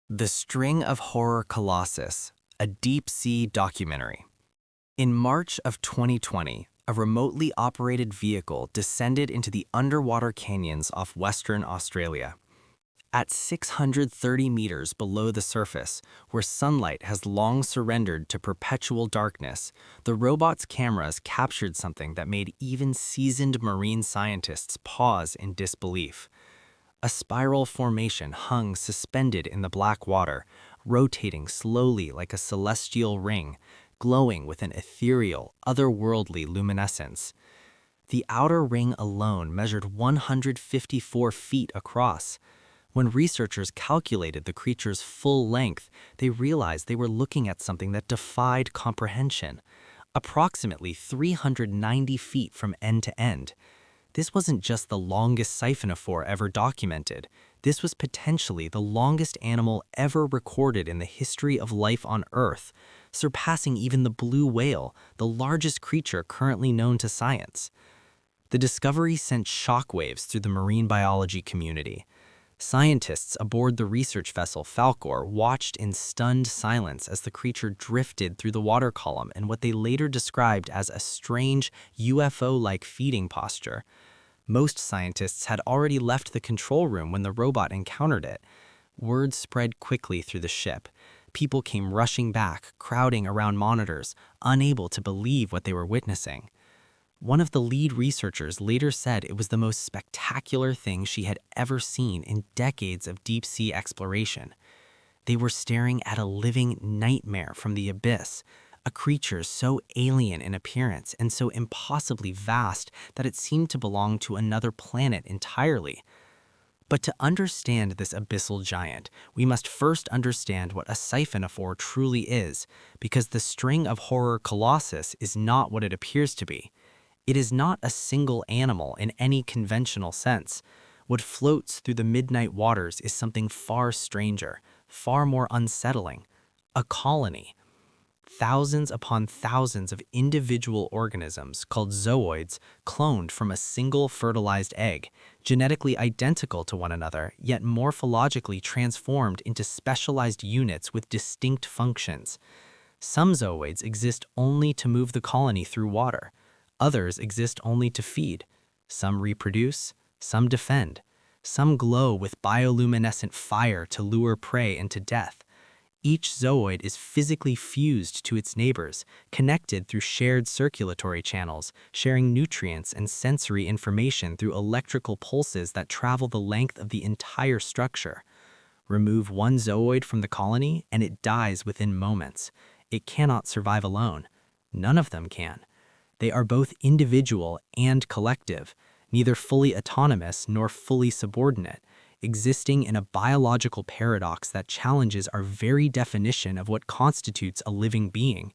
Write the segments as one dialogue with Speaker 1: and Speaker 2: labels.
Speaker 1: The String of Horror Colossus, a deep-sea documentary. In March of 2020, a remotely operated vehicle descended into the underwater canyons off Western Australia. At 630 meters below the surface, where sunlight has long surrendered to perpetual darkness, the robot's cameras captured something that made even seasoned marine scientists pause in disbelief. A spiral formation hung suspended in the black water, rotating slowly like a celestial ring, glowing with an ethereal, otherworldly luminescence. The outer ring alone measured 154 feet across. When researchers calculated the creature's full length, they realized they were looking at something that defied comprehension. Approximately 390 feet from end to end. This wasn't just the longest siphonophore ever documented. This was potentially the longest animal ever recorded in the history of life on Earth, surpassing even the blue whale, the largest creature currently known to science. The discovery sent shockwaves through the marine biology community. Scientists aboard the research vessel Falkor watched in stunned silence as the creature drifted through the water column in what they later described as a strange UFO-like feeding posture. Most scientists had already left the control room when the robot encountered it. Word spread quickly through the ship. People came rushing back, crowding around monitors, unable to believe what they were witnessing. One of the lead researchers later said it was the most spectacular thing she had ever seen in decades of deep-sea exploration. They were staring at a living nightmare from the abyss, a creature so alien in appearance and so impossibly vast that it seemed to belong to another planet entirely. But to understand this abyssal giant, we must first understand what a siphonophore truly is, because the String of Horror Colossus is not what it appears to be. It is not a single animal in any conventional sense. What floats through the midnight waters is something far stranger, far more unsettling. A colony. Thousands upon thousands of individual organisms called zooids cloned from a single fertilized egg, genetically identical to one another, yet morphologically transformed into specialized units with distinct functions. Some zooids exist only to move the colony through water. Others exist only to feed. Some reproduce, some defend. Some glow with bioluminescent fire to lure prey into death. Each zooid is physically fused to its neighbors, connected through shared circulatory channels, sharing nutrients and sensory information through electrical pulses that travel the length of the entire structure. Remove one zooid from the colony and it dies within moments. It cannot survive alone. None of them can. They are both individual and collective, neither fully autonomous nor fully subordinate, existing in a biological paradox that challenges our very definition of what constitutes a living being.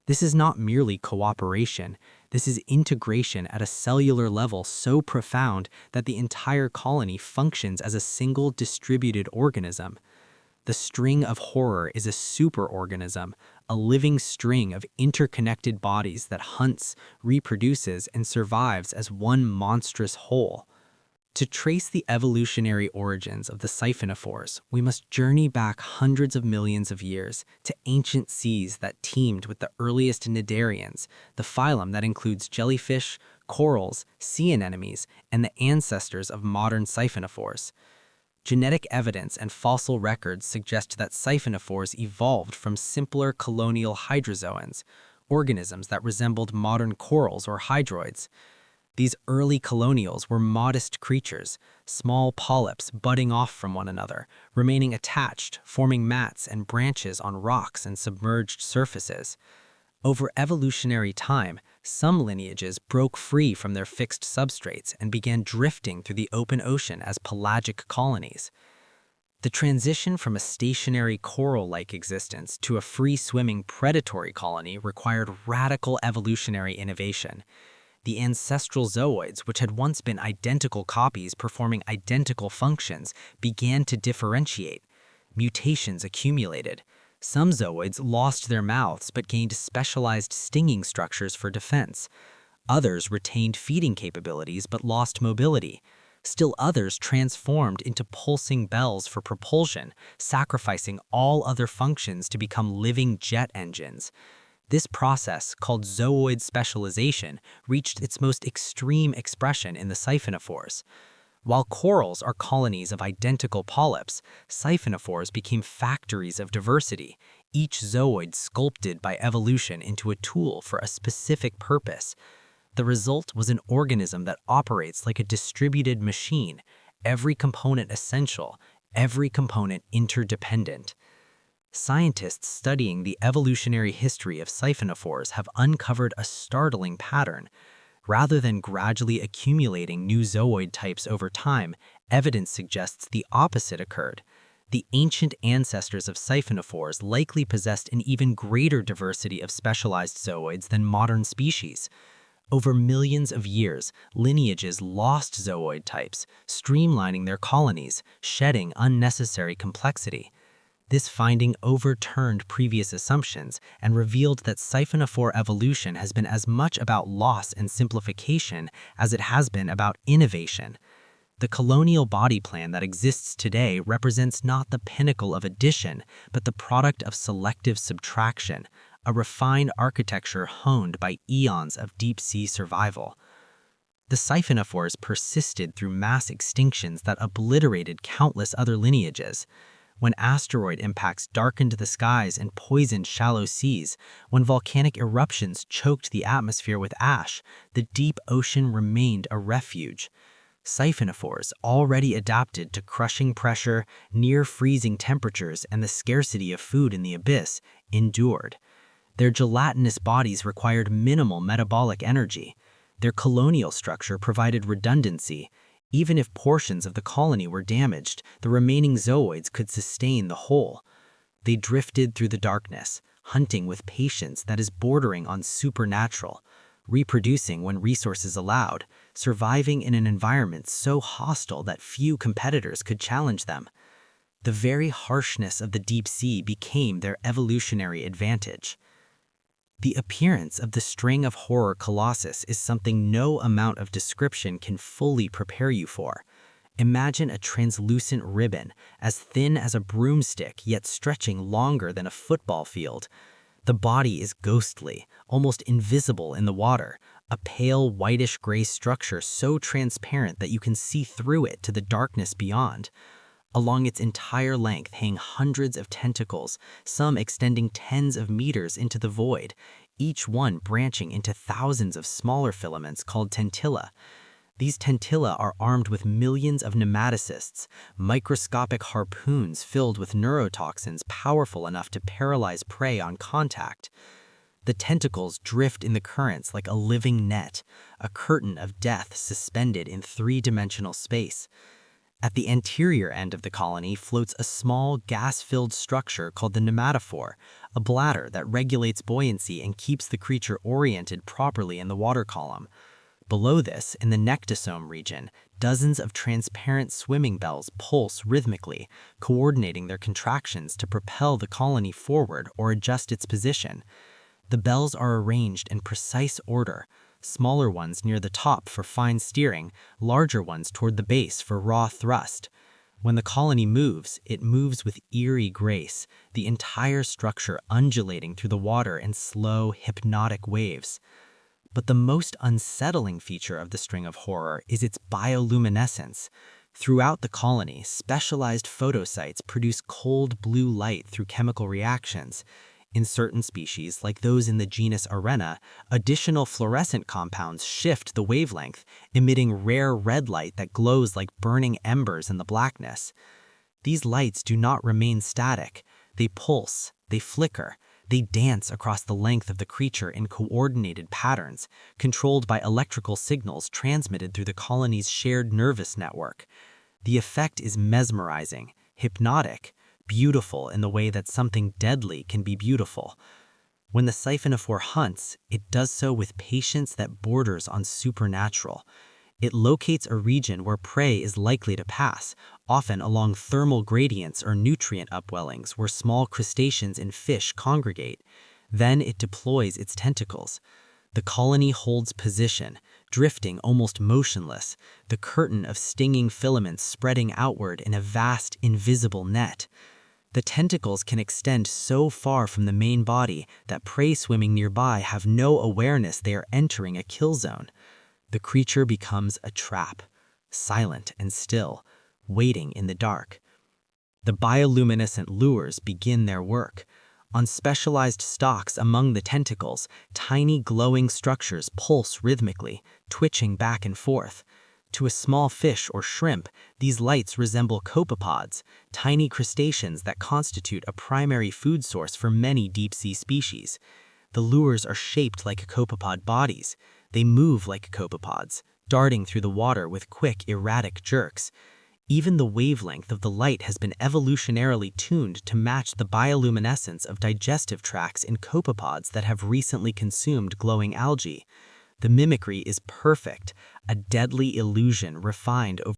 Speaker 1: This is not merely cooperation, this is integration at a cellular level so profound that the entire colony functions as a single distributed organism. The String of Horror is a superorganism, a living string of interconnected bodies that hunts, reproduces, and survives as one monstrous whole. To trace the evolutionary origins of the siphonophores, we must journey back hundreds of millions of years to ancient seas that teemed with the earliest cnidarians, the phylum that includes jellyfish, corals, sea anemones, and the ancestors of modern siphonophores. Genetic evidence and fossil records suggest that siphonophores evolved from simpler colonial hydrozoans, organisms that resembled modern corals or hydroids. These early colonials were modest creatures, small polyps budding off from one another, remaining attached, forming mats and branches on rocks and submerged surfaces. Over evolutionary time, some lineages broke free from their fixed substrates and began drifting through the open ocean as pelagic colonies. The transition from a stationary coral-like existence to a free-swimming predatory colony required radical evolutionary innovation. The ancestral zooids, which had once been identical copies performing identical functions, began to differentiate. Mutations accumulated. Some zooids lost their mouths but gained specialized stinging structures for defense. Others retained feeding capabilities but lost mobility. Still others transformed into pulsing bells for propulsion, sacrificing all other functions to become living jet engines. This process, called zooid specialization, reached its most extreme expression in the siphonophores. While corals are colonies of identical polyps, siphonophores became factories of diversity, each zooid sculpted by evolution into a tool for a specific purpose. The result was an organism that operates like a distributed machine, every component essential, every component interdependent. Scientists studying the evolutionary history of siphonophores have uncovered a startling pattern. Rather than gradually accumulating new zooid types over time, evidence suggests the opposite occurred. The ancient ancestors of siphonophores likely possessed an even greater diversity of specialized zooids than modern species. Over millions of years, lineages lost zooid types, streamlining their colonies, shedding unnecessary complexity. This finding overturned previous assumptions and revealed that siphonophore evolution has been as much about loss and simplification as it has been about innovation. The colonial body plan that exists today represents not the pinnacle of addition, but the product of selective subtraction, a refined architecture honed by eons of deep-sea survival. The siphonophores persisted through mass extinctions that obliterated countless other lineages. When asteroid impacts darkened the skies and poisoned shallow seas, when volcanic eruptions choked the atmosphere with ash, the deep ocean remained a refuge. Siphonophores, already adapted to crushing pressure, near-freezing temperatures, and the scarcity of food in the abyss, endured. Their gelatinous bodies required minimal metabolic energy. Their colonial structure provided redundancy. Even if portions of the colony were damaged, the remaining zooids could sustain the whole. They drifted through the darkness, hunting with patience that is bordering on supernatural, reproducing when resources allowed, surviving in an environment so hostile that few competitors could challenge them. The very harshness of the deep sea became their evolutionary advantage. The appearance of the string of horror colossus is something no amount of description can fully prepare you for. Imagine a translucent ribbon, as thin as a broomstick yet stretching longer than a football field. The body is ghostly, almost invisible in the water, a pale whitish-gray structure so transparent that you can see through it to the darkness beyond. Along its entire length hang hundreds of tentacles, some extending tens of meters into the void, each one branching into thousands of smaller filaments called tentilla. These tentilla are armed with millions of nematocysts, microscopic harpoons filled with neurotoxins powerful enough to paralyze prey on contact. The tentacles drift in the currents like a living net, a curtain of death suspended in three-dimensional space. At the anterior end of the colony floats a small, gas-filled structure called the nematophore, a bladder that regulates buoyancy and keeps the creature oriented properly in the water column. Below this, in the nectosome region, dozens of transparent swimming bells pulse rhythmically, coordinating their contractions to propel the colony forward or adjust its position. The bells are arranged in precise order, smaller ones near the top for fine steering, larger ones toward the base for raw thrust. When the colony moves, it moves with eerie grace, the entire structure undulating through the water in slow, hypnotic waves. But the most unsettling feature of the string of horror is its bioluminescence. Throughout the colony, specialized photosites produce cold blue light through chemical reactions. In certain species, like those in the genus Arena, additional fluorescent compounds shift the wavelength, emitting rare red light that glows like burning embers in the blackness. These lights do not remain static. They pulse, they flicker, they dance across the length of the creature in coordinated patterns, controlled by electrical signals transmitted through the colony's shared nervous network. The effect is mesmerizing, hypnotic, beautiful in the way that something deadly can be beautiful. When the siphonophore hunts, it does so with patience that borders on supernatural. It locates a region where prey is likely to pass, often along thermal gradients or nutrient upwellings where small crustaceans and fish congregate. Then it deploys its tentacles. The colony holds position, drifting almost motionless, the curtain of stinging filaments spreading outward in a vast, invisible net. The tentacles can extend so far from the main body that prey swimming nearby have no awareness they are entering a kill zone. The creature becomes a trap, silent and still, waiting in the dark. The bioluminescent lures begin their work. On specialized stalks among the tentacles, tiny glowing structures pulse rhythmically, twitching back and forth. To a small fish or shrimp, these lights resemble copepods, tiny crustaceans that constitute a primary food source for many deep-sea species. The lures are shaped like copepod bodies. They move like copepods, darting through the water with quick, erratic jerks. Even the wavelength of the light has been evolutionarily tuned to match the bioluminescence of digestive tracts in copepods that have recently consumed glowing algae. The mimicry is perfect, a deadly illusion refined over